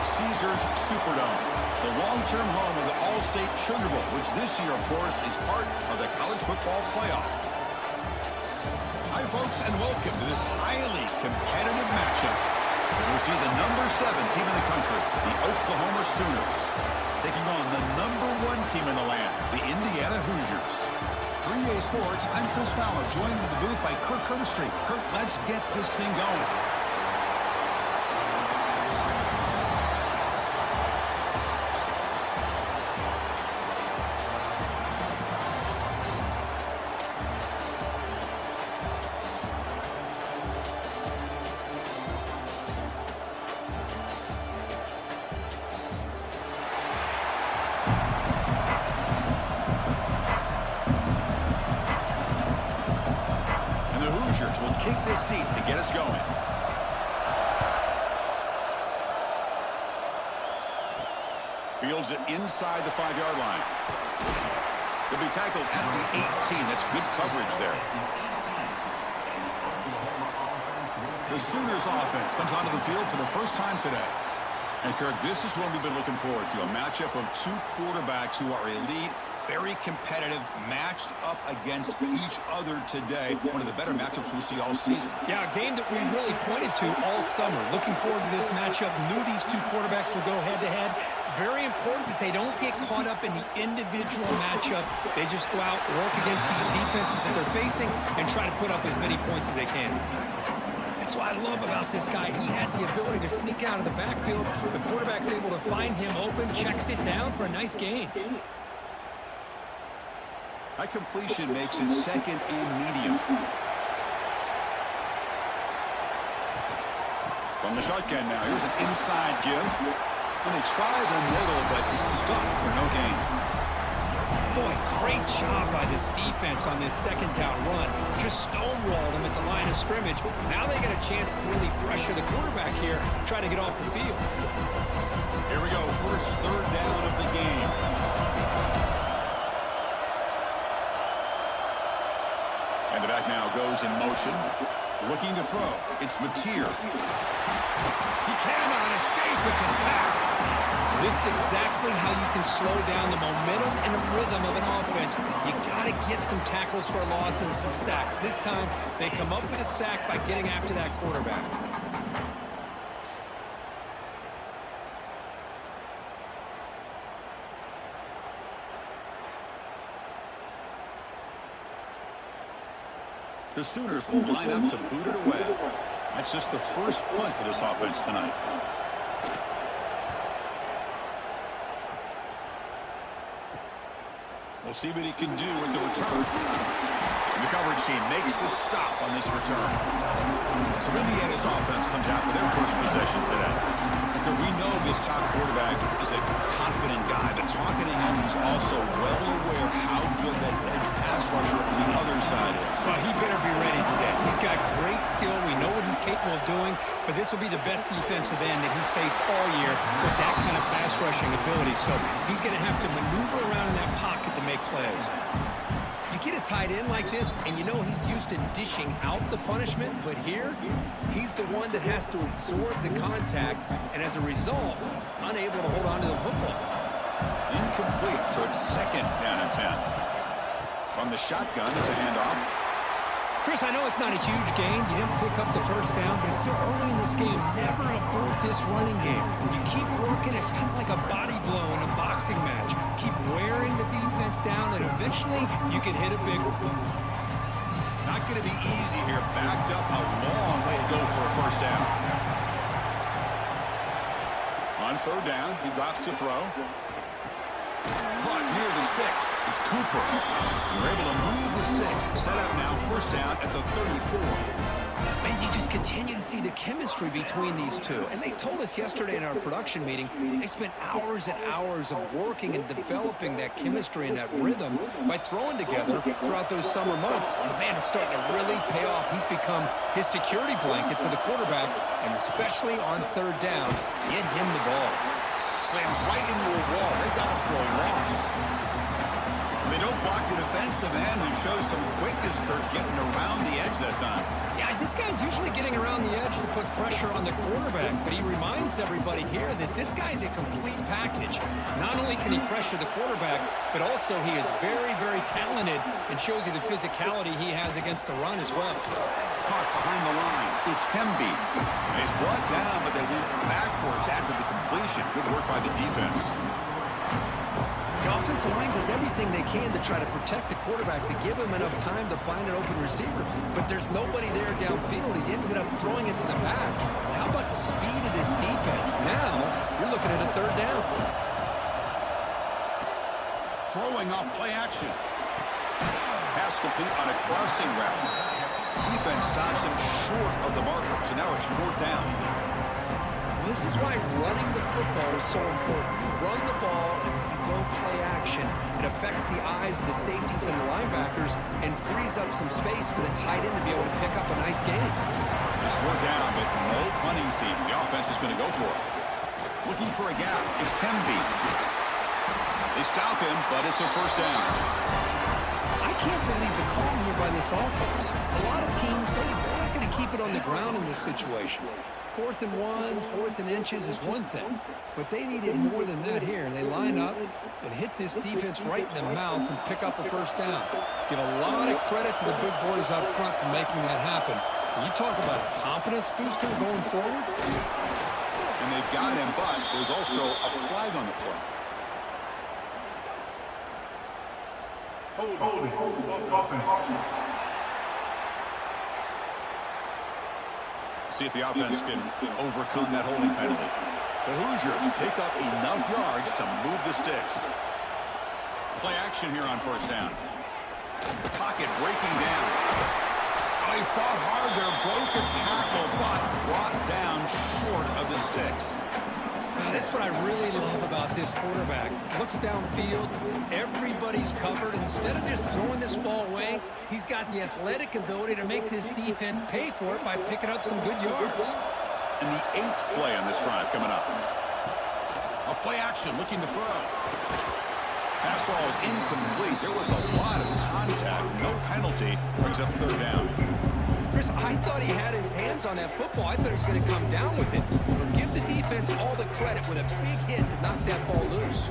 Caesars Superdome, the long-term home of the All-State Sugar Bowl, which this year, of course, is part of the college football playoff. Hi, folks, and welcome to this highly competitive matchup as we see the number 7 team in the country, the Oklahoma Sooners, taking on the number 1 team in the land, the Indiana Hoosiers. 3A Sports, I'm Chris Fowler, joined in the booth by Kirk Herbstreit. Kirk, let's get this thing going. Will kick this deep to get us going. Fields it inside the 5-yard line. They'll be tackled at the 18. That's good coverage there. The Sooners offense comes onto the field for the first time today. And Kirk, this is what we've been looking forward to, a matchup of 2 quarterbacks who are elite, very competitive, matched up against each other today. One of the better matchups we'll see all season. Yeah, a game that we really pointed to all summer. Looking forward to this matchup. Knew these 2 quarterbacks would go head-to-head. Very important that they don't get caught up in the individual matchup. They just go out, work against these defenses that they're facing, and try to put up as many points as they can. That's what I love about this guy. He has the ability to sneak out of the backfield. The quarterback's able to find him open, checks it down for a nice gain. That completion makes it 2nd and medium. From the shotgun now, here's an inside give. And they try the middle, but stuffed for no gain. Boy, great job by this defense on this 2nd down run. Just stonewalled him at the line of scrimmage. Now they get a chance to really pressure the quarterback here, try to get off the field. Here we go, first 3rd down of the game. And the back now goes in motion, looking to throw. It's Mateer. He cannot escape. It's a sack. This is exactly how you can slow down the momentum and the rhythm of an offense. You got to get some tackles for a loss and some sacks. This time, they come up with a sack by getting after that quarterback. The Sooners will line up to boot it away. That's just the first punt for this offense tonight. We'll see what he can do with the return. And the coverage team makes the stop on this return. So Indiana's offense comes out for their first possession today. Because we know this top quarterback is a confident guy, but talking to him, he's also well aware how good that edge pass rusher on the other side is. Well, he better be ready today. He's got great skill. We know what he's capable of doing, but this will be the best defensive end that he's faced all year with that kind of pass rushing ability. So he's going to have to maneuver around in that pocket to make plays. You get a tight end like this, and you know he's used to dishing out the punishment, but here, he's the one that has to absorb the contact, and as a result, he's unable to hold on to the football. Incomplete, so it's 2nd down and 10. From the shotgun, it's a handoff. Chris, I know it's not a huge gain. You didn't pick up the 1st down, but it's still early in this game. Never abort this running game. When you keep working, it's kind of like a body blow in a boxing match. Keep wearing the defense down, and eventually you can hit a big one. Not going to be easy here. Backed up, a long way to go for a 1st down. On 3rd down, he drops to throw. Caught near the sticks. It's Cooper. We're able to move the sticks. Set up now, 1st down at the 34. Man, you just continue to see the chemistry between these 2. And they told us yesterday in our production meeting, they spent hours and hours of working and developing that chemistry and that rhythm by throwing together throughout those summer months. And man, it's starting to really pay off. He's become his security blanket for the quarterback, and especially on 3rd down, get him the ball. Slams right into a wall. They've got him for a loss. And they don't block the defensive end, who shows some quickness, Kirk, getting around the edge that time. Yeah, this guy's usually getting around the edge to put pressure on the quarterback, but he reminds reminds everybody here that this guy's a complete package. Not only can he pressure the quarterback, but also he is very, very talented and shows you the physicality he has against the run as well. Caught behind the line. It's Hemby. He's brought down, but they went backwards after the completion. Good work by the defense. The offensive line does everything they can to try to protect the quarterback, to give him enough time to find an open receiver. But there's nobody there downfield. He ends up throwing it to the back. But how about the speed of this defense? Now, you're looking at a third down. Throwing off play action. Pass complete on a crossing route. Defense stops him short of the marker. So now it's fourth down. This is why running the football is so important. You run the ball, and then you go play action. It affects the eyes of the safeties and the linebackers and frees up some space for the tight end to be able to pick up a nice game. It's fourth down, but no punting team. The offense is going to go for it. Looking for a gap. It's Hemby. They stop him, but it's a first down. I can't believe the call here by this offense. A lot of teams, they're not going to keep it on the ground in this situation. 4th and 1, 4th and inches is one thing, but they needed more than that here. They line up and hit this defense right in the mouth and pick up a first down. Give a lot of credit to the big boys up front for making that happen. Can you talk about a confidence booster going forward? And they've got him, but there's also a flag on the play. See if the offense can overcome that holding penalty. The Hoosiers pick up enough yards to move the sticks. Play action here on first down. Pocket breaking down. They fought hard there, broke a tackle, but brought down short of the sticks. That's what I really love about this quarterback. Looks downfield, everybody's covered. Instead of just throwing this ball away, he's got the athletic ability to make this defense pay for it by picking up some good yards. And the 8th play on this drive coming up. A play action looking to throw. Pass ball is incomplete. There was a lot of contact. No penalty. Brings up third down. Chris, I thought he had his hands on that football. I thought he was going to come down with it. But give the defense all the credit with a big hit to knock that ball loose.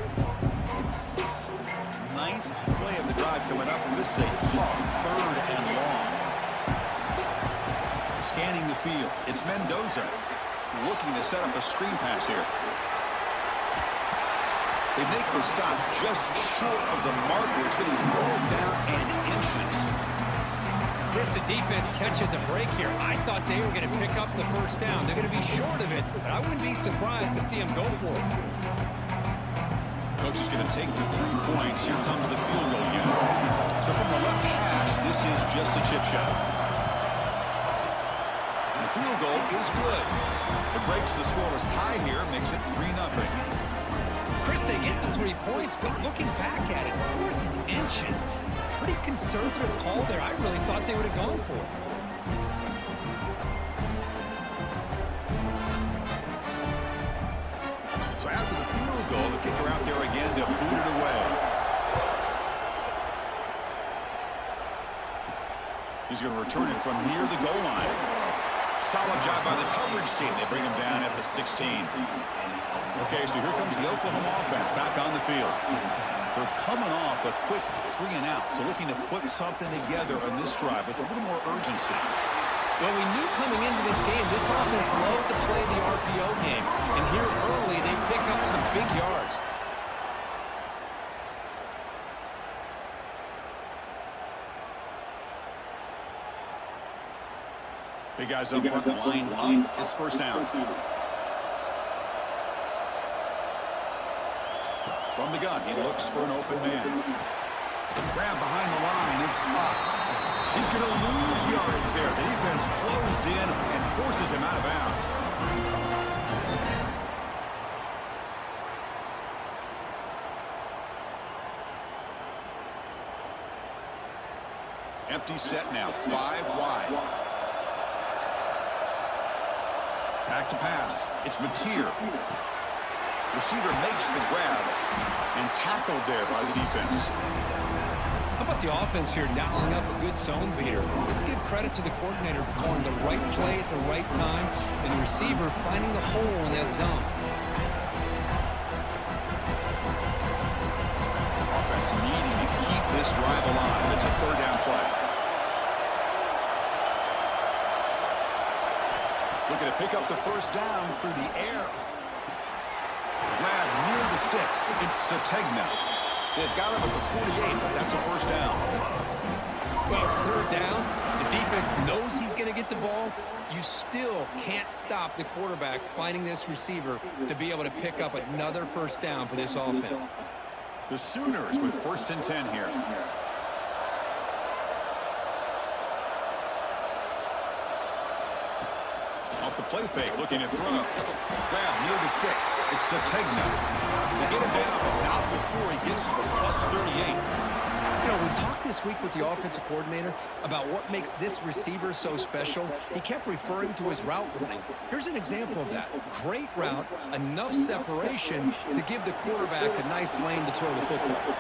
9th play of the drive coming up. This is a tough 3rd and long. Scanning the field. It's Mendoza looking to set up a screen pass here. They make the stop just short of the marker. It's going to be thrown down and inches. Chris, the defense catches a break here. I thought they were going to pick up the first down. They're going to be short of it, but I wouldn't be surprised to see them go for it. Coach is going to take the 3 points. Here comes the field goal unit. So from the left hash, this is just a chip shot. And the field goal is good. It breaks the scoreless tie here, makes it 3-0. Chris, they get the 3 points, but looking back at it, 4th and inches. Pretty conservative call there. I really thought they would have gone for it. So after the field goal, the kicker out there again to boot it away. He's going to return it from near the goal line. Solid job by the coverage team. They bring him down at the 16. Okay, so here comes the Oklahoma offense back on the field. They're coming off a quick 3-and-out, so looking to put something together on this drive with a little more urgency. Well, we knew coming into this game, this offense loved to play the RPO game. And here early, they pick up some big yards. Big guys up front, lined up. It's first down. From the gun, he looks for an open man. Grab behind the line, it's Spot. He's going to lose yards there. The defense closed in and forces him out of bounds. Empty set now, 5 wide. Back to pass. It's Mateer. Receiver makes the grab and tackled there by the defense. How about the offense here dialing up a good zone beater? Let's give credit to the coordinator for calling the right play at the right time and the receiver finding the hole in that zone. Offense needing to keep this drive alive. It's a third down play. Looking to pick up the first down through the air. Grab near the sticks. It's Sategna. They've got him at the 48, but that's a first down. Well, it's third down. The defense knows he's going to get the ball. You still can't stop the quarterback finding this receiver to be able to pick up another first down for this offense. The Sooners with 1st and 10 here. Off the play fake, looking to throw. Grab near the sticks. It's Sategna. They get him down, but not before he gets to the plus 38. You know, we talked this week with the offensive coordinator about what makes this receiver so special. He kept referring to his route running. Here's an example of that. Great route, enough separation to give the quarterback a nice lane to throw the football.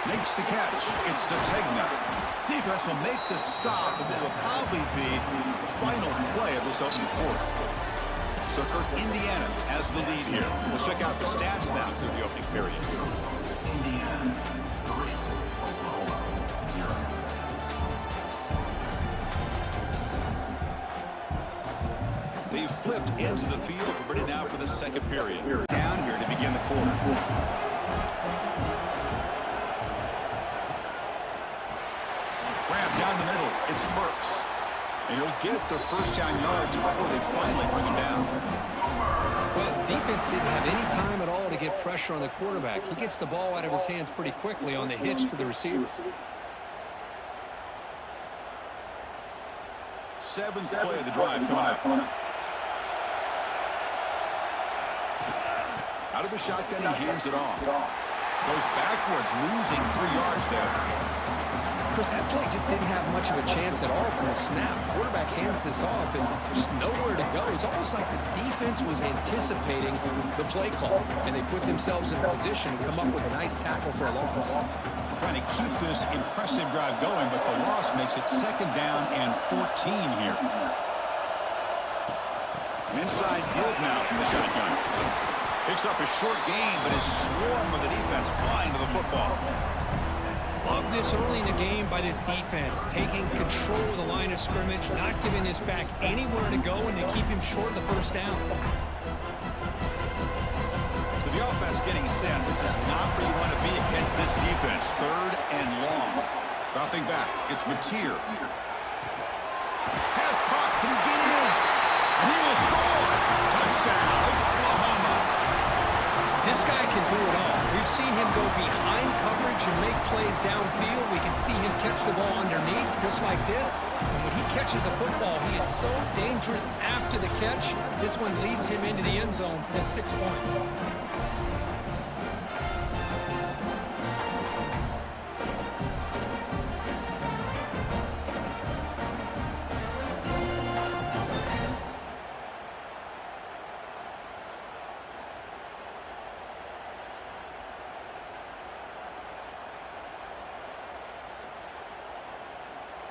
Makes the catch. It's Sategna. Defense will make the stop, and it will probably be the final play of this opening quarter. So Kirk, Indiana has the lead here. We'll check out the stats now through the opening period. They've flipped into the field, ready now for the second period. Down here to begin the quarter. Down the middle, it's Burks. And he'll get the first down yards before they finally bring him down. Well, defense didn't have any time at all to get pressure on the quarterback. He gets the ball out of his hands pretty quickly on the hitch to the receiver. 7th play of the drive coming up. Out of the shotgun, he hands it off. Goes backwards, losing 3 yards there. Chris, that play just didn't have much of a chance at all from the snap. Quarterback hands this off, and there's nowhere to go. It's almost like the defense was anticipating the play call, and they put themselves in a position to come up with a nice tackle for a loss. Trying to keep this impressive drive going, but the loss makes it 2nd down and 14 here. An inside give now from the shotgun. Picks up a short gain, but his swarm of the defense flying to the football. Love this early in the game by this defense, taking control of the line of scrimmage, not giving this back anywhere to go, and to keep him short of the first down. So the offense getting set. This is not where you want to be against this defense. 3rd and long. Dropping back. It's Mateer. Pass caught. Can he get in? And he will score. Touchdown, Oklahoma. This guy can do it all. We've seen him go behind coverage and make plays downfield. We can see him catch the ball underneath just like this. And when he catches a football, he is so dangerous after the catch. This one leads him into the end zone for the 6 points.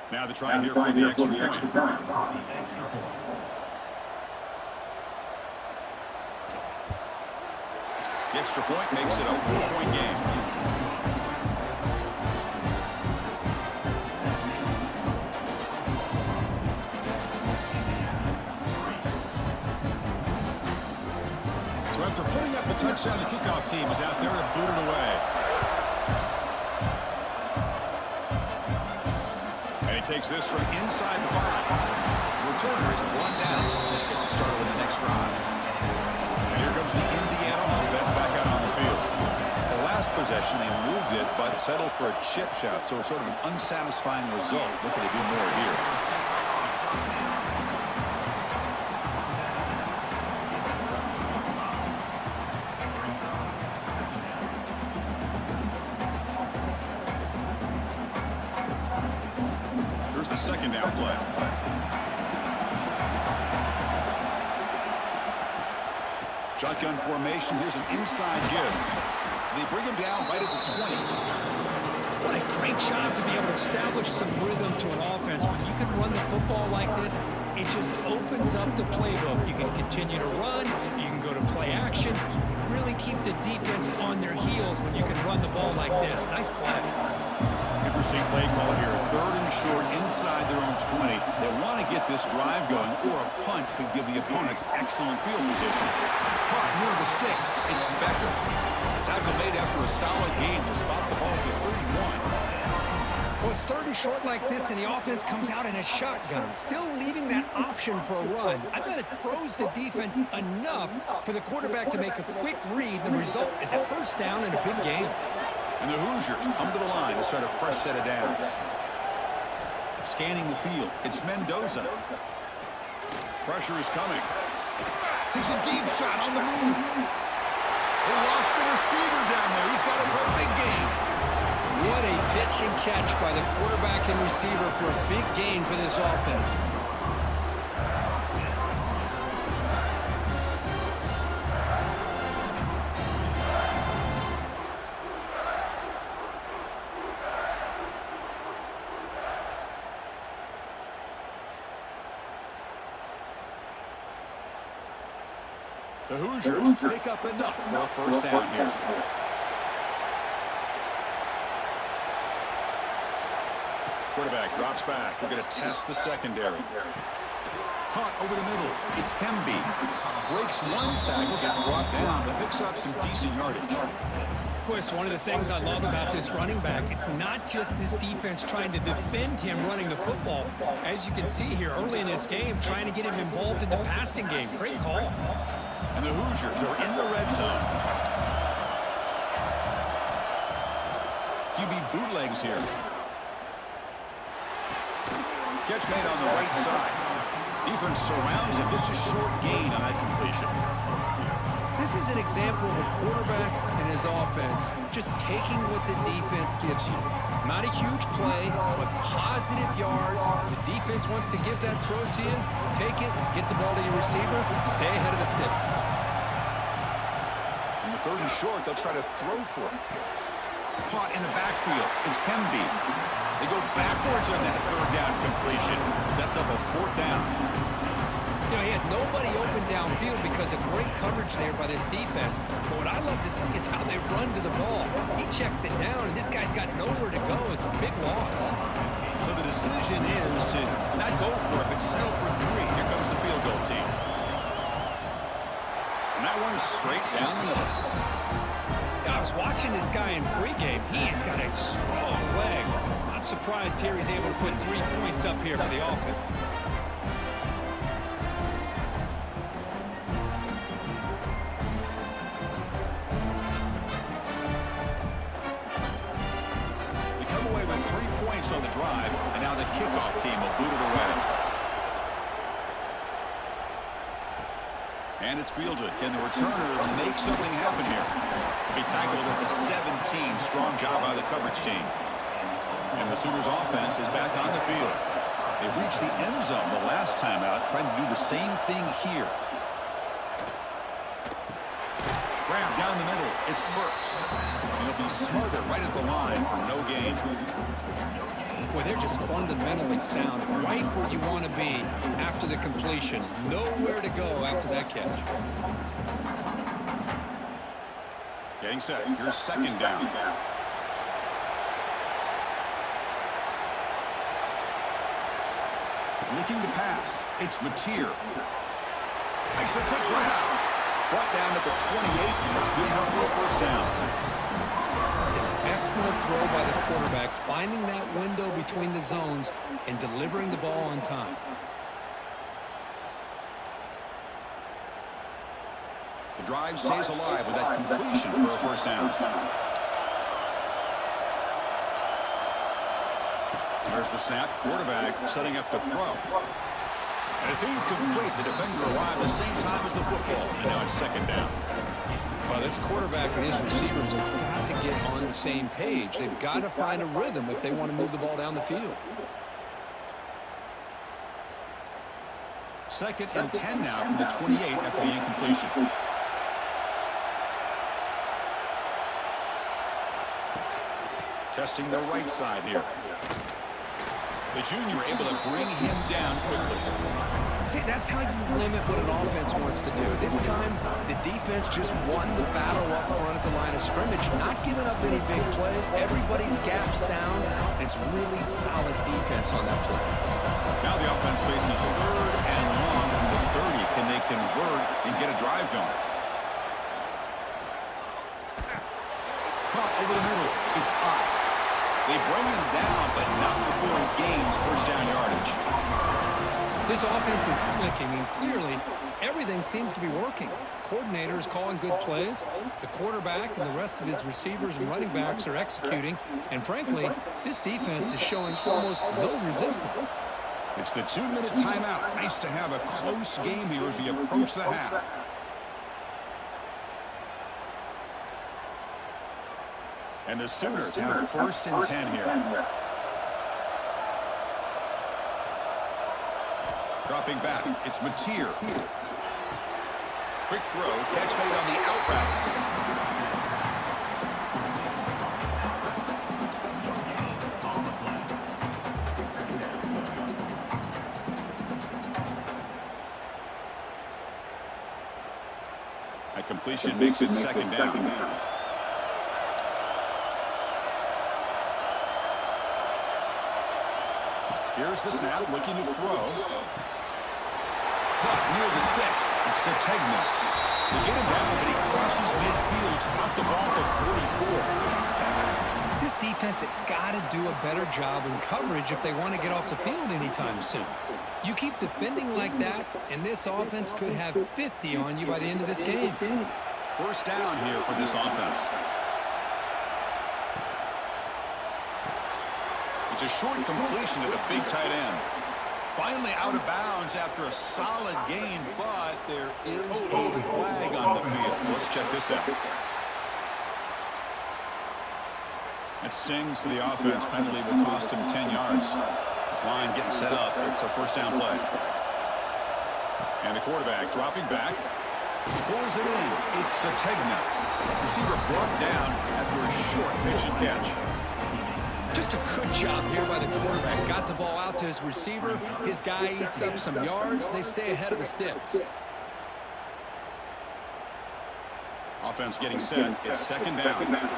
Now they're trying here for the extra point. The extra point makes it a 4-point game. So after putting up a touchdown, the kickoff team is out there to boot it away. Takes this from inside the 5. The returner is one down. Gets it started with the next drive. And here comes the Indiana offense back out on the field. The last possession, they moved it, but settled for a chip shot. So sort of an unsatisfying result. Looking to do more here. The 2nd down play. Shotgun formation. Here's an inside give. They bring him down right at the 20. What a great job to be able to establish some rhythm to an offense. When you can run the football like this, it just opens up the playbook. You can continue to run. You can go to play action. You really keep the defense on their heels when you can run the ball like this. Nice play. Interesting play call here. 3rd and short inside their own 20. They want to get this drive going, or a punt could give the opponents excellent field position. Caught near the sticks. It's Becker. Tackle made after a solid gain to spot the ball to 31. Well, it's 3rd and short like this, and the offense comes out in a shotgun, still leaving that option for a run. I thought it froze the defense enough for the quarterback to make a quick read. The result is a 1st down and a big gain. And the Hoosiers come to the line to start a fresh set of downs. Scanning the field, it's Mendoza. Pressure is coming. Takes a deep shot on the move. They lost the receiver down there. He's got it for a big gain. What a pitch and catch by the quarterback and receiver for a big gain for this offense. The Hoosiers pick up enough for a 1st down here. Quarterback drops back. We're going to test the secondary. Caught over the middle. It's Hemby. Breaks one tackle, gets brought down, but picks up some decent yardage. Boy, it's one of the things I love about this running back. It's not just this defense trying to defend him running the football. As you can see here early in this game, trying to get him involved in the passing game. Great call. And the Hoosiers are in the red zone. QB bootlegs here. Catch made on the right side. Defense surrounds him. Just a short gain on that completion. This is an example of a quarterback and his offense just taking what the defense gives you. Not a huge play, but positive yards. The defense wants to give that throw to you. Take it, get the ball to your receiver, stay ahead of the sticks. In the 3rd and short, they'll try to throw for it. Caught in the backfield. It's Hemby. They go backwards on that 3rd down completion. Sets up a 4th down. You know, he had nobody open downfield because of great coverage there by this defense. But what I love to see is how they run to the ball. He checks it down, and this guy's got nowhere to go. It's a big loss. So the decision is to not go for it, but settle for 3. Here comes the field goal team. And that one's straight down the middle. I was watching this guy in pregame. He's got a strong leg. Not surprised here he's able to put 3 points up here for the offense. We come away with 3 points on the drive, and now the kickoff team will boot it away. And it's fielded. Can the returner make something happen here? He tackled at the 17. Strong job by the coverage team. And the Sooners offense is back on the field. They reached the end zone the last time out, trying to do the same thing here. Grab down the middle. It's Burks. And he'll be smothered right at the line for no gain. Boy, they're just fundamentally sound, right where you want to be after the completion. Nowhere to go after that catch. Getting set. Here's 2nd down. Looking to pass. It's Mateer. Makes a quick grab. Brought down at the 28, and it's good enough for a 1st down. It's an excellent throw by the quarterback, finding that window between the zones and delivering the ball on time. The drive stays alive with that completion for a 1st down. There's the snap. Quarterback setting up the throw. And it's incomplete. The defender arrived the same time as the football, and now it's 2nd down. Well, this quarterback and his receivers have got to get on the same page. They've got to find a rhythm if they want to move the ball down the field. 2nd and 10 now from the 28 after the incompletion. Testing the right side here. The junior able to bring him down quickly. See, that's how you limit what an offense wants to do. This time, the defense just won the battle up front at the line of scrimmage, not giving up any big plays. Everybody's gap sound. It's really solid defense on that play. Now the offense faces third and long from the 30. Can they convert and get a drive going? Caught over the middle. It's Ott. They bring him down, but not before he gains first down yardage. This offense is clicking, and clearly everything seems to be working. The coordinator is calling good plays. The quarterback and the rest of his receivers and running backs are executing. And frankly, this defense is showing almost no resistance. It's the 2-minute timeout. Nice to have a close game here as we approach the half. And the Sooners have first and 10 here. Dropping back, it's Mateer. Quick throw, catch made on the out route. A completion makes it second down. Here's the snap, looking to throw. Caught near the sticks. It's Sategna. They get him down, but he crosses midfield. Spot the ball to 44. This defense has got to do a better job in coverage if they want to get off the field anytime soon. You keep defending like that, and this offense could have 50 on you by the end of this game. First down here for this offense. It's a short completion to the big tight end. Finally out of bounds after a solid gain, but there is a flag on the field. So let's check this out. It stings for the offense. Penalty will cost him 10 yards. This line getting set up. It's a first down play. And the quarterback dropping back. Pulls it in. It's Sategna. Receiver brought down after a short pitch and catch. Just a good job here by the quarterback. Got the ball out to his receiver. His guy eats up some yards. They stay ahead of the sticks. Offense getting set. It's second down.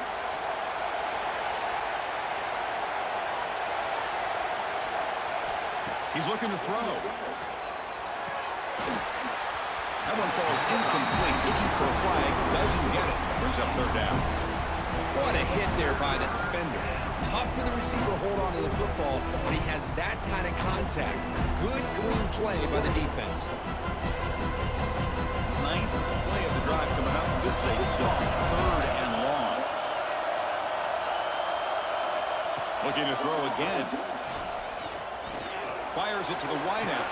He's looking to throw. That one falls incomplete. Looking for a flag. Doesn't get it. Brings up third down. What a hit there by the defender. Tough for the receiver to hold on to the football, but he has that kind of contact. Good, clean play by the defense. Ninth play of the drive coming up. This is still third and long. Looking to throw again. Fires it to the wideout.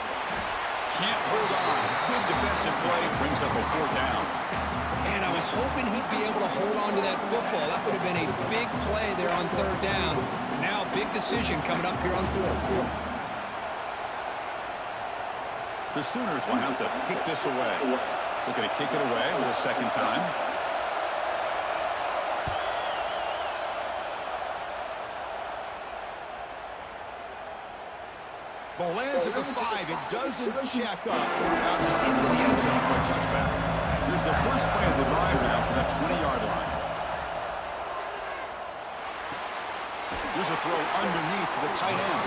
Can't hold on. Good defensive play. Brings up a fourth down. And I was hoping he'd be able to hold on to that football. That would have been a big play there on third down. Now, big decision coming up here on fourth. The Sooners will have to kick this away. Looking to kick it away for the second time. Ball lands at the 5. It doesn't check up. Bounces into the end zone for a touchback. Here's the first play of the drive now from that 20-yard line. Here's a throw underneath to the tight end.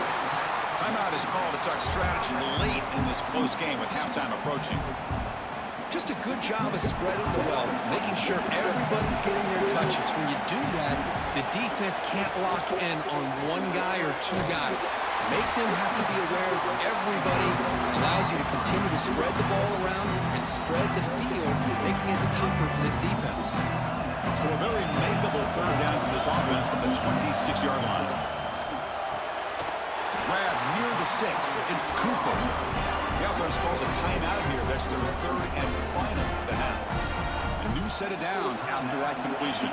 Timeout is called to talk strategy late in this close game with halftime approaching. Just a good job of spreading the wealth, making sure everybody's getting their touches. When you do that, the defense can't lock in on one guy or two guys. Make them have to be aware of everybody. It allows you to continue to spread the ball around and spread the field, making it tougher for this defense. So a very makeable third down for this offense from the 26-yard line. Grab near the sticks. It's Cooper. The offense calls a timeout here. That's their third and final of the half. A new set of downs after that completion.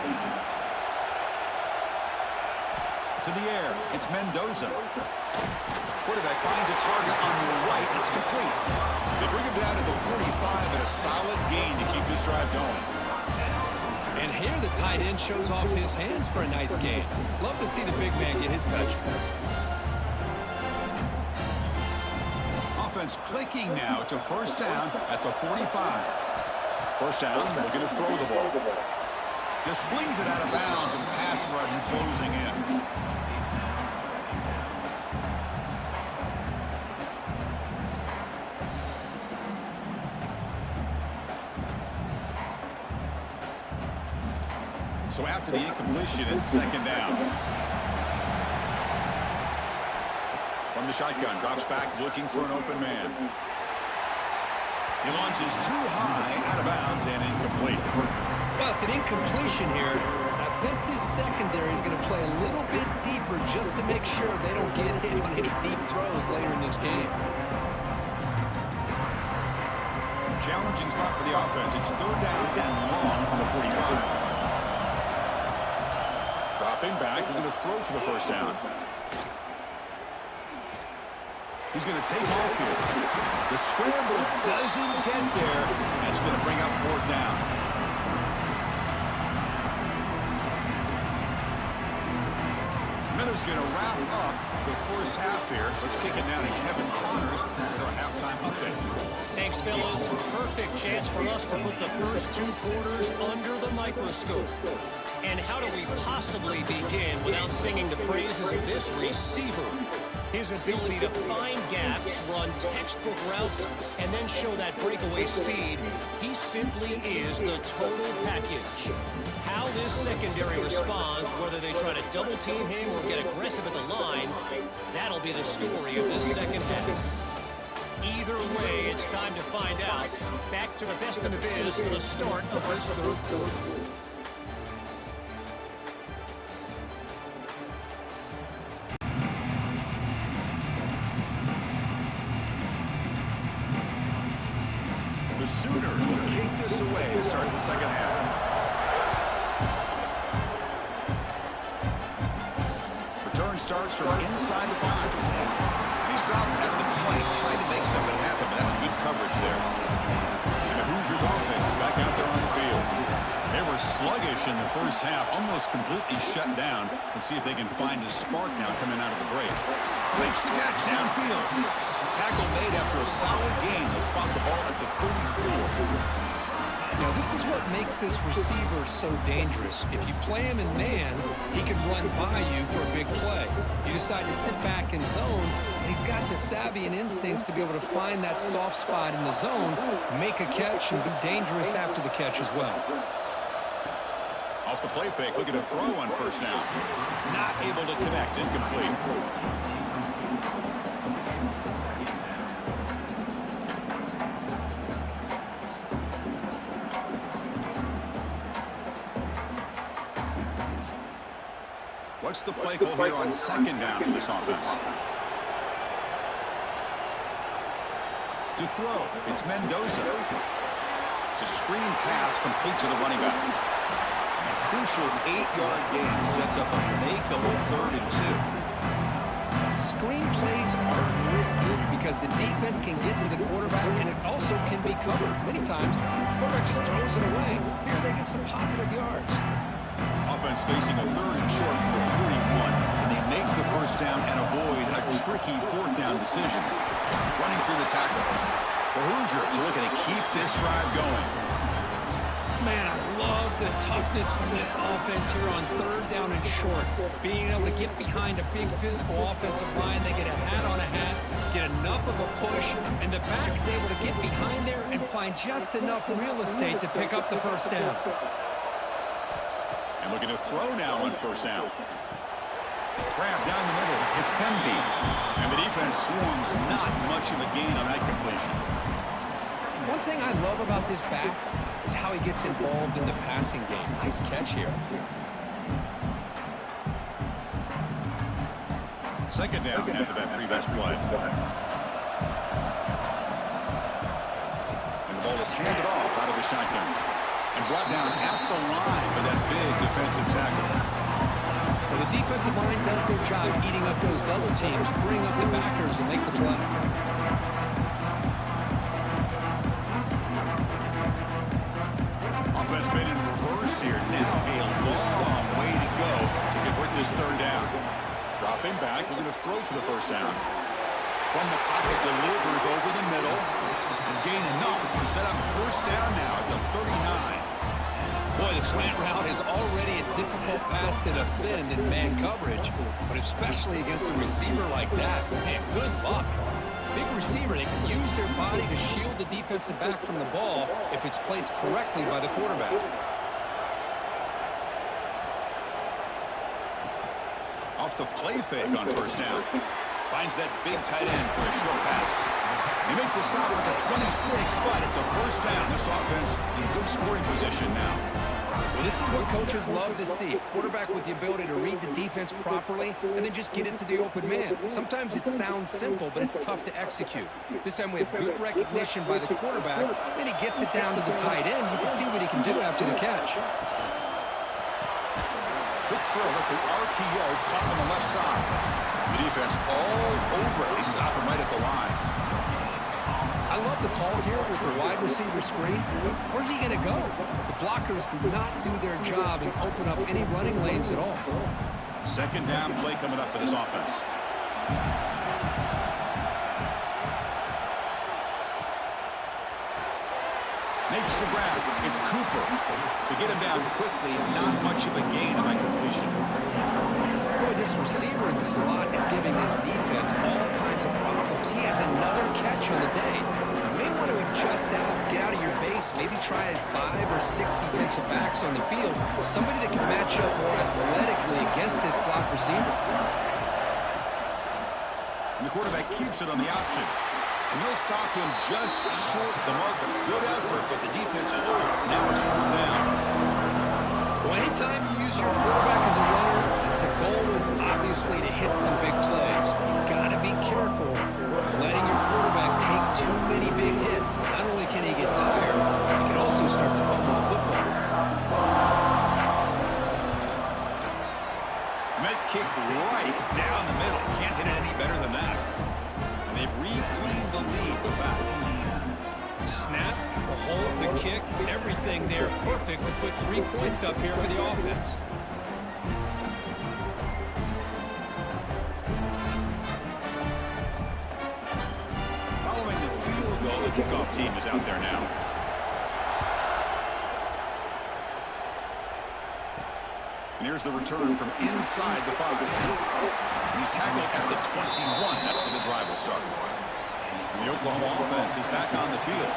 To the air, it's Mendoza. Quarterback finds a target on the right. It's complete. They bring him down to the 45 and a solid gain to keep this drive going. And here the tight end shows off his hands for a nice gain. Love to see the big man get his touch. Offense clicking now to first down at the 45. First down, looking to throw the ball. Just flings it out of bounds and pass rush closing in. So after the incompletion, it's second down. From the shotgun, drops back looking for an open man. He launches too high, out of bounds, and incomplete. Well, it's an incompletion here, but I bet this secondary is going to play a little bit deeper just to make sure they don't get hit on any deep throws later in this game. Challenging spot for the offense. It's third down and long on the 45. Dropping back, looking to throw for the first down. He's going to take off here. The scramble doesn't get there. That's going to bring up fourth down. Minutes going to wrap up the first half here. Let's kick it down to Kevin Connors for a halftime update. Thanks, fellas. Perfect chance for us to put the first two quarters under the microscope. And how do we possibly begin without singing the praises of this receiver? His ability to find gaps, run textbook routes, and then show that breakaway speed. He simply is the total package. How this secondary responds, whether they try to double team him or get aggressive at the line, that'll be the story of this second half. Either way, it's time to find out. Back to the best in the biz for the start of this third quarter. The Sooners will kick this away to start the second half. Return starts from inside the 5. And he stopped at the 20, trying to make something happen, but that's good coverage there. And the Hoosiers offense is back out there on the field. They were sluggish in the first half, almost completely shut down. Let's see if they can find a spark now coming out of the break. Makes the catch downfield. Tackle made after a solid gain. They'll spot the ball at the 34. Now, this is what makes this receiver so dangerous. If you play him in man, he can run by you for a big play. You decide to sit back in zone, and he's got the savvy and instincts to be able to find that soft spot in the zone, make a catch, and be dangerous after the catch as well. Off the play fake, looking to throw on first down. Not able to connect, incomplete. What's the play call here on second down for this offense? To throw, it's Mendoza. It's a screen pass complete to the running back. A crucial 8-yard gain sets up a makeable 3rd and 2. Screen plays are risky because the defense can get to the quarterback, and it also can be covered. Many times, the quarterback just throws it away. Here they get some positive yards. Offense facing a 3rd and short from the 41. Can they make the first down and avoid a tricky 4th down decision? Running through the tackle. The Hoosiers are looking to keep this drive going. Man, I love the toughness from this offense here on 3rd down and short. Being able to get behind a big physical offensive line, they get a hat on a hat, get enough of a push, and the back is able to get behind there and find just enough real estate to pick up the first down. And looking to throw now on first down. Grab down the middle. It's Pemby. And the defense swarms not much of a gain on that completion. One thing I love about this back is how he gets involved in the passing game. Nice catch here. Second down after that previous play. And the ball is handed off out of the shotgun. And brought down at the line with that big defensive tackle. Well, the defensive line does their job eating up those double teams, freeing up the backers to make the play. Offense made in reverse here. for the first down. From the pocket, delivers over the middle and gain enough to set up first down now at the 39. Boy, the slant route is already a difficult pass to defend in man coverage, but especially against a receiver like that. Man, good luck. Big receiver, they can use their body to shield the defensive back from the ball if it's placed correctly by the quarterback. Off the play fake on first down. Finds that big tight end for a short pass. They make the stop at the 26, but it's a first down. This offense in good scoring position now. Well, this is what coaches love to see. A quarterback with the ability to read the defense properly and then just get it to the open man. Sometimes it sounds simple, but it's tough to execute. This time we have good recognition by the quarterback. Then he gets it down to the tight end. You can see what he can do after the catch. Quick throw. That's an RPO caught on the left side. The defense all over it. They stop him right at the line. I love the call here with the wide receiver screen. Where's he going to go? The blockers do not do their job and open up any running lanes at all. Second down play coming up for this offense. Makes the grab. It's Cooper. To get him down quickly, not much of a gain on that completion. Boy, this receiver in the slot is giving this defense all kinds of problems. He has another catch on the day. You may want to adjust out, get out of your base, maybe try 5 or 6 defensive backs on the field. Somebody that can match up more athletically against this slot receiver. And the quarterback keeps it on the option. And they'll stop him just short of the marker. Good effort, but the defense holds. Now it's 4th down. Well, anytime you use your quarterback as a runner, the goal is obviously to hit some big plays. You've got to be careful letting your quarterback take too many big hits. Not only can he get tired, he can also start to fumble the football. Met kick right down the middle. Can't hit it any better than that. And they've reclaimed the lead with that. Snap, the hold, the kick, everything there perfect to put 3 points up here for the offense. Following the field goal, the kickoff team is out there now. And here's the return from inside the 5. And he's tackled at the 21. That's where the drive will start. And the Oklahoma offense is back on the field.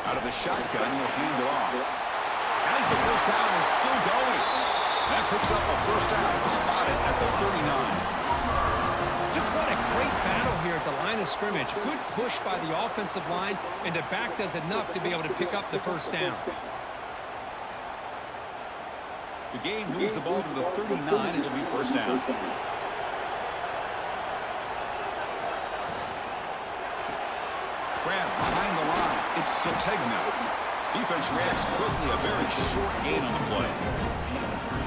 Out of the shotgun, he'll hand it off. As the first down is still going. That picks up a first down, spotted at the 39. Just what a great battle here at the line of scrimmage. Good push by the offensive line, and the back does enough to be able to pick up the first down. The gain moves the ball to the 39. It'll be first down. Grab behind the line. It's Sategna. Defense reacts quickly. A very short gain on the play.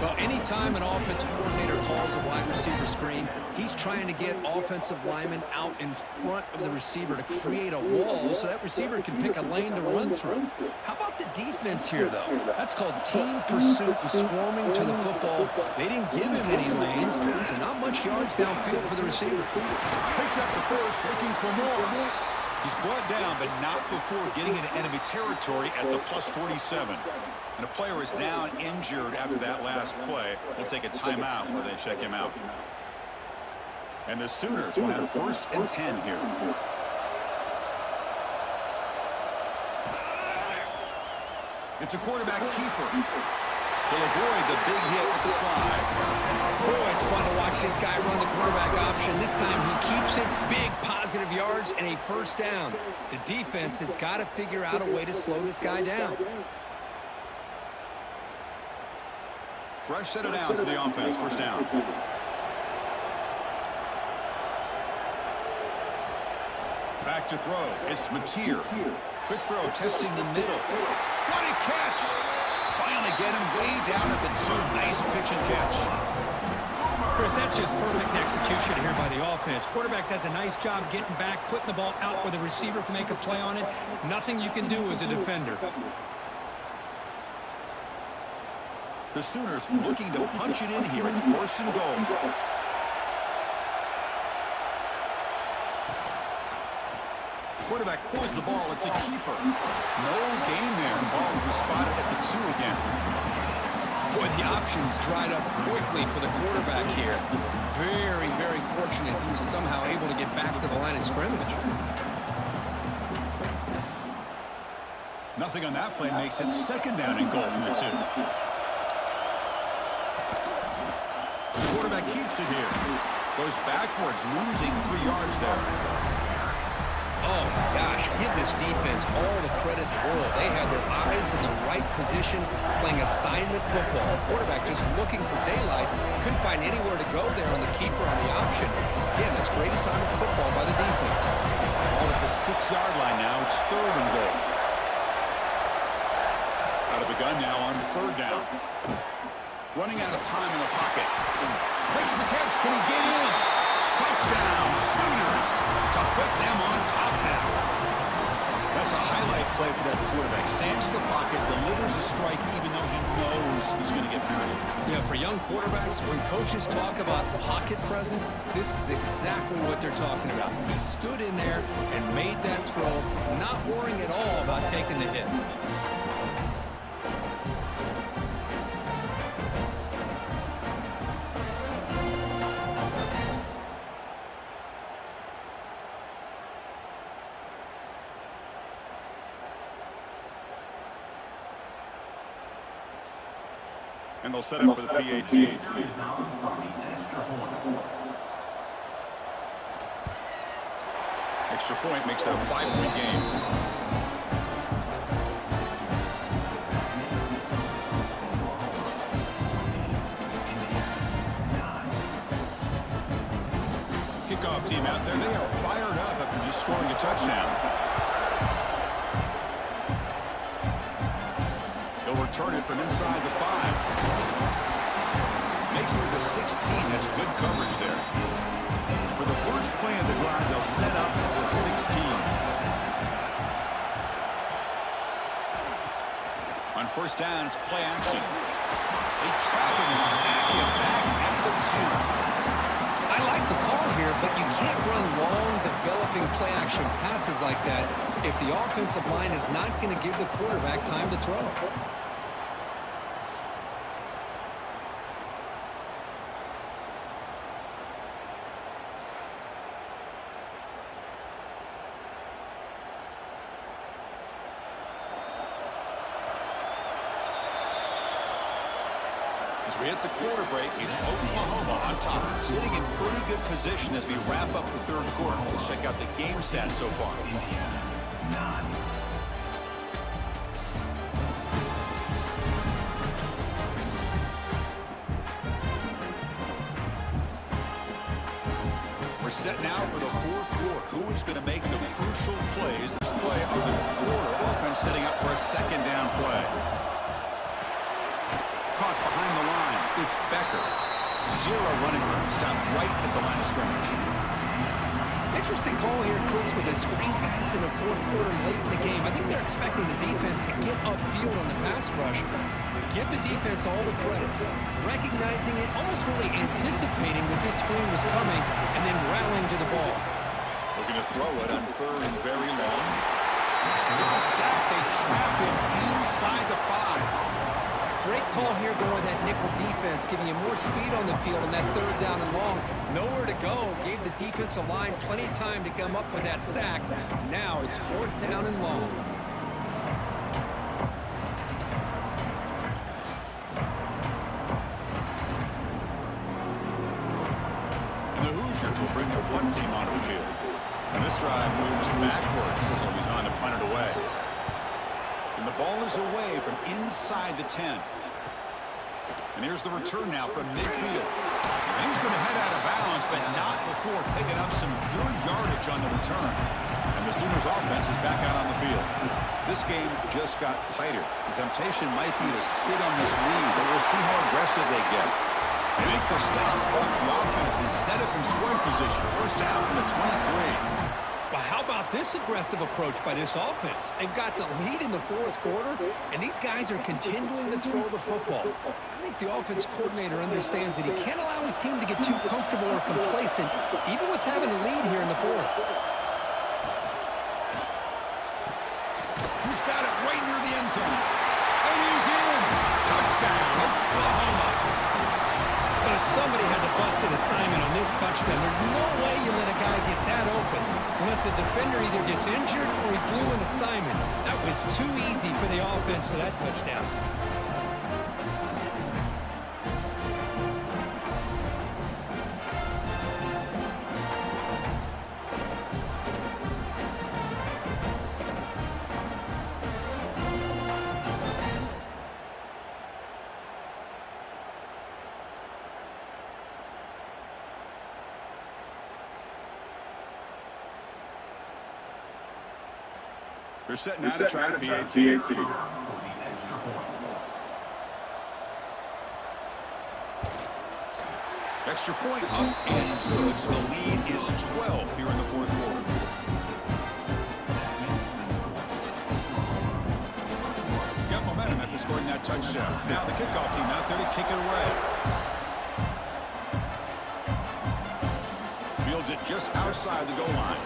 Well, anytime an offensive coordinator calls a wide receiver screen, he's trying to get offensive linemen out in front of the receiver to create a wall so that receiver can pick a lane to run through. How about the defense here, though? That's called team pursuit and swarming to the football. They didn't give him any lanes, so not much yards downfield for the receiver. Picks up the first, looking for more. He's brought down, but not before getting into enemy territory at the +47. And a player is down injured after that last play. We'll take a timeout where they check him out. And the Sooners will have 1st and 10 here. It's a quarterback keeper. He'll avoid the big hit with the slide. Boy, it's fun to watch this guy run the quarterback option. This time he keeps it, big positive yards, and a first down. The defense has got to figure out a way to slow this guy down. Fresh set of downs for the offense, first down. Back to throw. It's Mateer. Quick throw, testing the middle. What a catch! Finally get him way down at the 2. Nice pitch and catch. Chris, that's just perfect execution here by the offense. Quarterback does a nice job getting back, putting the ball out where the receiver can make a play on it. Nothing you can do as a defender. The Sooners looking to punch it in here. It's 1st and goal. Quarterback pulls the ball. It's a keeper. No gain there. Ball will be spotted at the 2 again. Boy, the options dried up quickly for the quarterback here. Very, very fortunate he was somehow able to get back to the line of scrimmage. Nothing on that play makes it 2nd down and goal from the 2. The quarterback keeps it here. Goes backwards, losing 3 yards there. Oh, my gosh. Give this defense all the credit in the world. They had their eyes in the right position, playing assignment football. Quarterback just looking for daylight. Couldn't find anywhere to go there on the keeper on the option. Again, that's great assignment football by the defense. Ball at the 6-yard line now. It's 3rd and goal. Out of the gun now on 3rd down. Running out of time in the pocket. Makes the catch. Can he get in? Touchdown, Sooners, to put them on top now. That's a highlight play for that quarterback. Sands in the pocket, delivers a strike even though he knows he's going to get pounded. Yeah, for young quarterbacks, when coaches talk about pocket presence, this is exactly what they're talking about. He stood in there and made that throw, not worrying at all about taking the hit. And they'll set up for the PAT. Extra point makes it a 5-point game. Kickoff team out there. They are fired up after just scoring a touchdown. Return it from inside the 5. Makes it to the 16. That's good coverage there. For the first play of the drive, they'll set up the 16. On 1st down, it's play action. They trap him and sack him back at the 10. I like the call here, but you can't run long, developing play action passes like that if the offensive line is not going to give the quarterback time to throw. As we hit the quarter break, it's Oklahoma on top, sitting in pretty good position as we wrap up the 3rd quarter. Let's check out the game stats so far. We're set now for the 4th quarter. Who is going to make the crucial plays? This play of the quarter. Offense setting up for a 2nd down play. Caught behind the line. It's Becker. 0 running room. Stopped right at the line of scrimmage. Interesting call here, Chris, with a screen pass in the 4th quarter late in the game. I think they're expecting the defense to get upfield on the pass rush. Give the defense all the credit. Recognizing it, almost really anticipating that this screen was coming, and then rallying to the ball. Looking to throw it on 3rd and very long. It's a sack. They trap him inside the 5. Great call here going with that nickel defense, giving you more speed on the field on that 3rd down and long. Nowhere to go. Gave the defensive line plenty of time to come up with that sack. Now it's 4th down and long. And the Hoosiers will bring their punt team onto the field. And this drive moves backwards, so he's on to punt it away. And the ball is away from inside the 10. And here's the return now from midfield. And he's going to head out of bounds, but not before picking up some good yardage on the return. And the Sooners offense is back out on the field. This game just got tighter. The temptation might be to sit on this lead, but we'll see how aggressive they get. They make the stop, but the offense is set up in scoring position. 1st down from the 23. Well, how about this aggressive approach by this offense? They've got the lead in the fourth quarter, and these guys are continuing to throw the football. I think the offense coordinator understands that he can't allow his team to get too comfortable or complacent, even with having a lead here in the fourth. He's got it right near the end zone. And he's in. Touchdown, Oklahoma. But if somebody had to bust an assignment on this touchdown, there's no way you let a guy get that open unless the defender either gets injured or he blew an assignment. That was too easy for the offense for that touchdown. They're setting out to try to PAT. Extra point up and good. So the lead is 12 here in the fourth quarter. Got momentum after scoring that touchdown. Now the kickoff team out there to kick it away. Fields it just outside the goal line.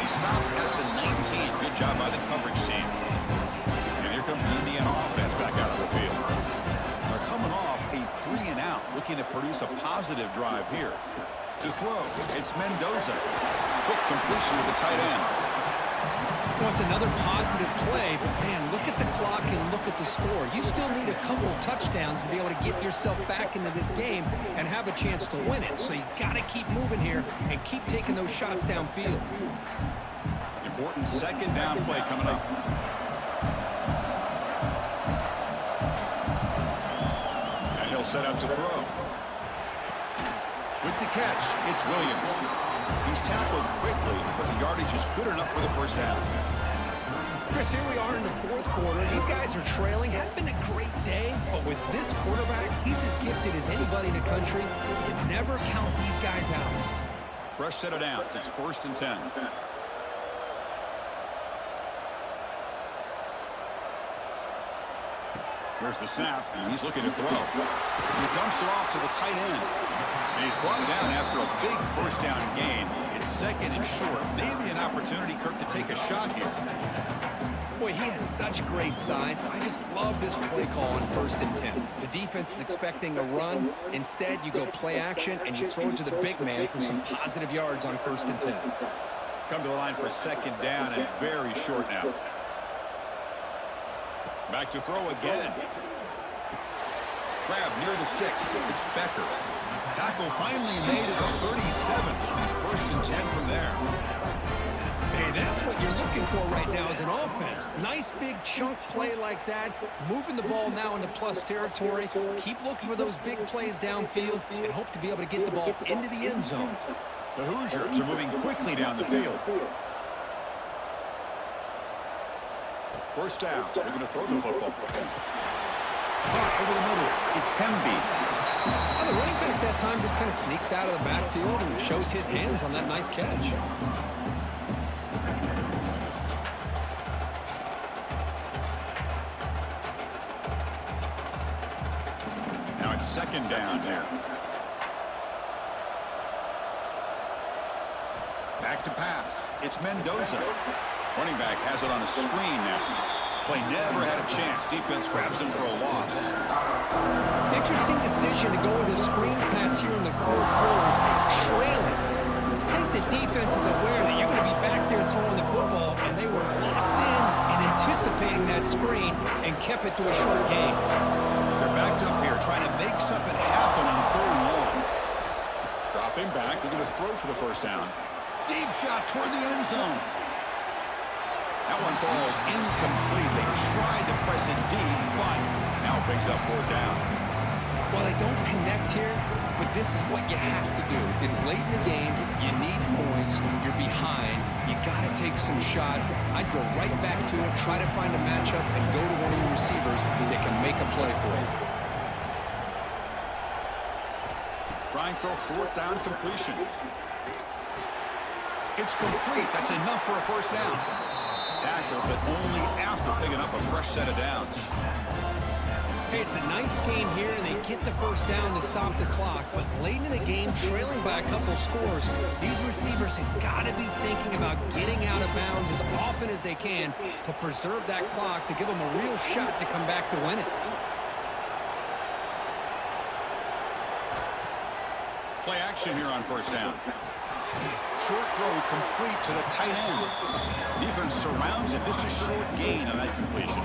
Stops at the 19. Good job by the coverage team. And here comes the Indiana offense back out on the field. They're coming off a 3-and-out, looking to produce a positive drive here. To throw, it's Mendoza. Quick completion with the tight end. Well, it's another positive play, but man, look at the clock and look at the score. You still need a couple touchdowns to be able to get yourself back into this game and have a chance to win it. So you got to keep moving here and keep taking those shots downfield. Important second down play coming up. And he'll set up to throw. With the catch, it's Williams. He's tackled quickly, but the yardage is good enough for the first half. Chris, here we are in the fourth quarter. These guys are trailing. Hadn't been a great day, but with this quarterback, he's as gifted as anybody in the country. You never count these guys out. Fresh set of downs. It's 1st and 10. Here's the snap, and he's looking to throw. He dumps it off to the tight end. And he's brought down after a big first down gain. It's 2nd and short. Maybe an opportunity, Kirk, to take a shot here. Boy, he has such great size. I just love this play call on 1st and 10. The defense is expecting a run. Instead, you go play action, and you throw it to the big man for some positive yards on 1st and 10. Come to the line for 2nd down and very short now. Back to throw again. Grab near the sticks. It's Becker. Tackle finally made at the 37. 1st and 10 from there. Hey, that's what you're looking for right now as an offense. Nice big chunk play like that. Moving the ball now into plus territory. Keep looking for those big plays downfield and hope to be able to get the ball into the end zone. The Hoosiers are moving quickly down the field. First down, they're going to throw the football. Caught over the middle, it's Pemby. Well, the running back that time just kind of sneaks out of the backfield and shows his hands on that nice catch. Now it's 2nd down here. Back to pass, it's Mendoza. Running back has it on a screen now. Play never had a chance. Defense grabs him for a loss. Interesting decision to go with a screen pass here in the fourth quarter, trailing. I think the defense is aware that you're going to be back there throwing the football, and they were locked in and anticipating that screen and kept it to a short game. They're backed up here trying to make something happen on 3rd and long. Dropping back, they're going to throw for the first down. Deep shot toward the end zone. That one falls incomplete. They tried to press it deep, but now brings up 4th down. Well, they don't connect here, but this is what you have to do. It's late in the game. You need points. You're behind. You got to take some shots. I'd go right back to it, try to find a matchup, and go to one of your receivers that can make a play for you. Trying for a 4th down completion. It's complete. That's enough for a first down. Tackle, but only after picking up a fresh set of downs. Hey, it's a nice game here, and they get the first down to stop the clock. But late in the game, trailing by a couple scores, these receivers have got to be thinking about getting out of bounds as often as they can to preserve that clock, to give them a real shot to come back to win it. Play action here on first down. Short throw complete to the tight end. Defense surrounds him. Just a short gain on that completion.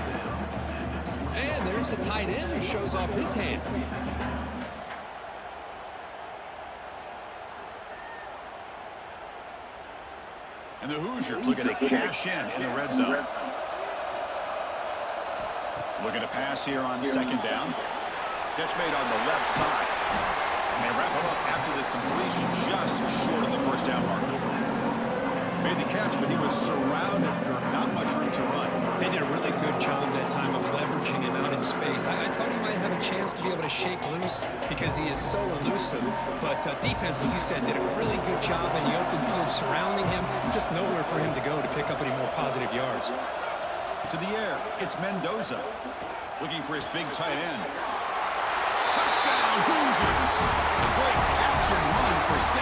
And there's the tight end who shows off his hands. And the Hoosiers looking to cash in the red zone. Looking to pass here on second down. Catch made on the left side. And they wrap him up after the completion just short of the first down marker. Made the catch, but he was surrounded. Not much room to run. They did a really good job that time of leveraging him out in space. I thought he might have a chance to be able to shake loose because he is so elusive. But defense, as you said, did a really good job in the open field surrounding him. Just nowhere for him to go to pick up any more positive yards. To the air, it's Mendoza. Looking for his big tight end. Touchdown, Hoosiers! A great catch and run for 6.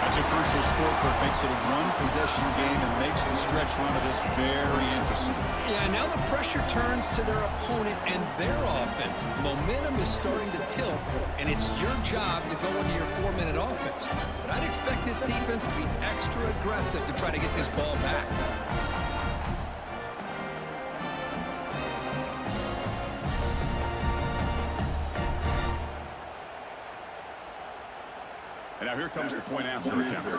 That's a crucial score, Kirk. Makes it a one-possession game and makes the stretch run of this very interesting. Yeah, now the pressure turns to their opponent and their offense. Momentum is starting to tilt, and it's your job to go into your 4-minute offense. But I'd expect this defense to be extra aggressive to try to get this ball back. And now here comes the point after attempt.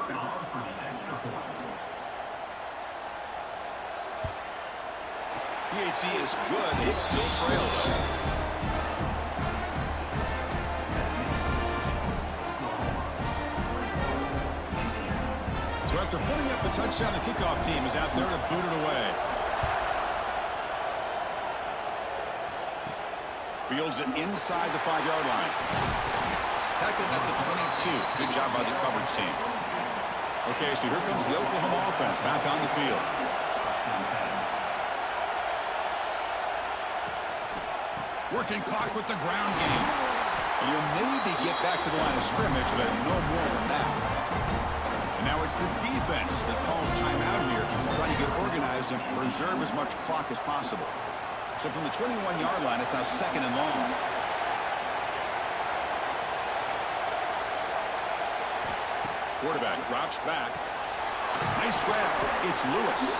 PHC is good. They still trail, though. So after putting up the touchdown, the kickoff team is out there to boot it away. Fields it inside the 5-yard line. Tackled at the 22. Good job by the coverage team. Okay, so here comes the Oklahoma offense back on the field. Working clock with the ground game. And you'll maybe get back to the line of scrimmage, but no more than that. And now it's the defense that calls timeout here, trying to get organized and preserve as much clock as possible. So from the 21-yard line, it's now 2nd and long. Quarterback drops back. Nice grab. It's Lewis.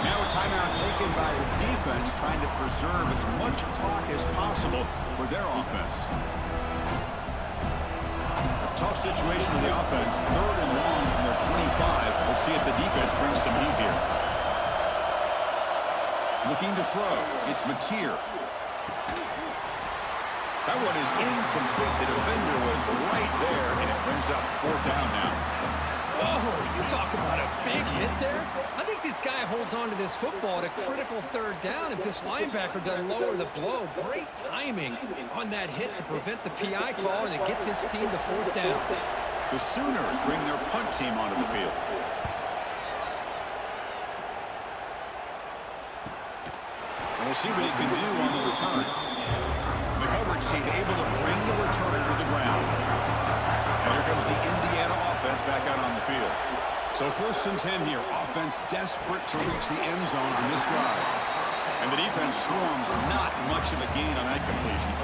Now a timeout taken by the defense, trying to preserve as much clock as possible for their offense. A tough situation for the offense. 3rd and long from their 25. Let's see if the defense brings some heat here. Looking to throw. It's Mateer. That one is incomplete. The defender was right there, and it brings up 4th down now. Oh, you talk about a big hit there. I think this guy holds on to this football at a critical 3rd down if this linebacker doesn't lower the blow. Great timing on that hit to prevent the PI call and to get this team to 4th down. The Sooners bring their punt team onto the field. And we'll see what he can do on the return. The coverage team able to bring the returner to the ground. And here comes the Indiana offense back out on the field. So 1st and 10 here. Offense desperate to reach the end zone in this drive. And the defense swarms. Not much of a gain on that completion.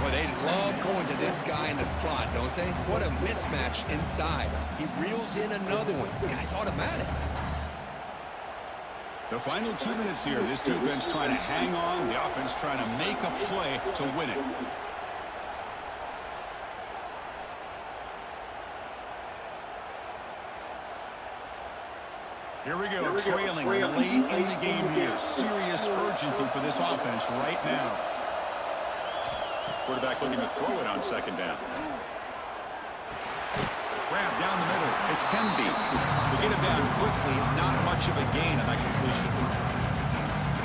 Well, they love going to this guy in the slot, don't they? What a mismatch inside. He reels in another one. This guy's automatic. The final 2 minutes here. This defense trying to hang on. The offense trying to make a play to win it. Here we go. Trailing late in the game here. Serious urgency for this offense right now. Quarterback looking to throw it on 2nd down. Grab down the middle. It's Pemby. They get it down quickly. Not much of a gain on that completion.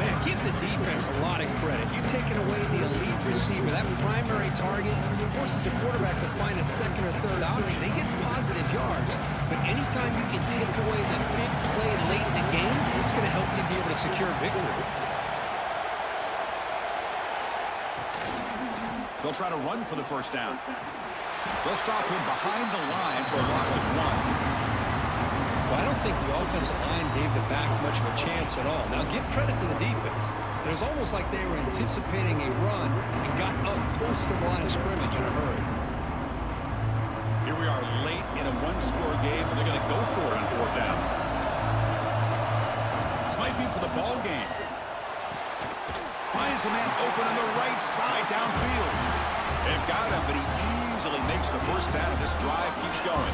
Man, give the defense a lot of credit. You're taking away the elite receiver. That primary target forces the quarterback to find a second or third option. He gets positive yards, but anytime you can take away the big play late in the game, it's going to help you be able to secure victory. They'll try to run for the first down. They'll stop him behind the line for a loss of 1. Well, I don't think the offensive line gave the back much of a chance at all. Now, give credit to the defense. It was almost like they were anticipating a run and got up close to the line of scrimmage in a hurry. Here we are late in a one-score game, and they're going to go for it on 4th down. This might be for the ball game. Finds a man open on the right side downfield. They've got him, but he easily makes the first down, and this drive keeps going.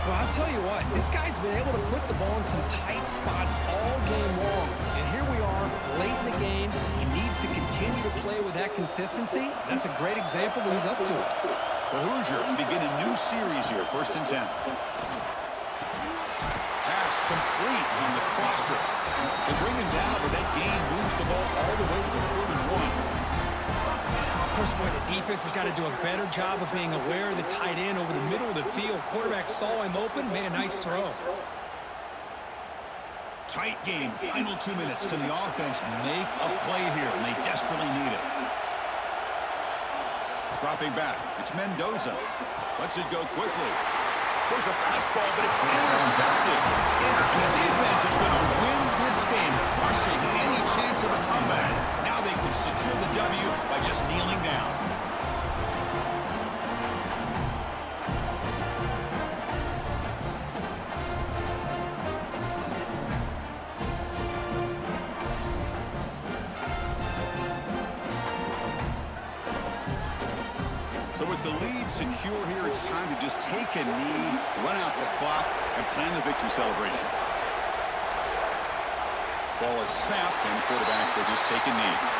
Well, I'll tell you what, this guy's been able to put the ball in some tight spots all game long. And here we are, late in the game. He needs to continue to play with that consistency. That's a great example that he's up to it. The Hoosiers begin a new series here, 1st and 10. Pass complete on the crosser. They bring him down, but that gain moves the ball all the way to the 3rd and 1. Of course, boy, the defense has got to do a better job of being aware of the tight end over the middle of the field. Quarterback saw him open, made a nice throw. Tight game, final 2 minutes. Can the offense make a play here? And they desperately need it. Dropping back, it's Mendoza. Lets it go quickly. There's a fastball, but it's intercepted. And the defense is going to win this game, crushing any chance of a comeback. Now they can secure the W by just kneeling down. So with the lead secure here, it's time to just take a knee, run out the clock, and plan the victory celebration. Ball is snapped, and the quarterback will just take a knee.